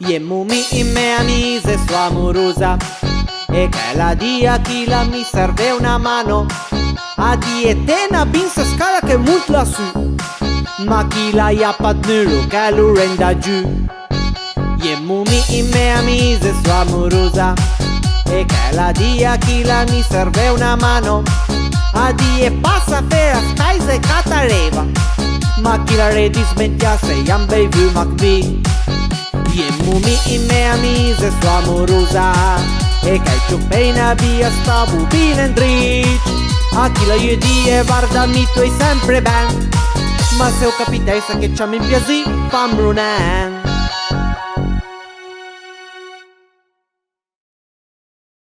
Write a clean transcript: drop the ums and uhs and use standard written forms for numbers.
Jemmu mi e me amise sua amorosa e che la dia chi la mi serve una mano a dietena binsa scala che mult lassù ma chi la iappat nulo che lo renda giù. Jemmu mi e me amise sua amorosa e che la dia chi la mi serve una mano a die passa fera skaise catareva ma chi la redi smettiasse iam bevu macbi. Jemmu mi e me amise sua amorosa e che ciupena via stavu bine dritto a chi la io die guarda mi tu sempre ben ma se ho capitessa che c'ha mi piasi fammi un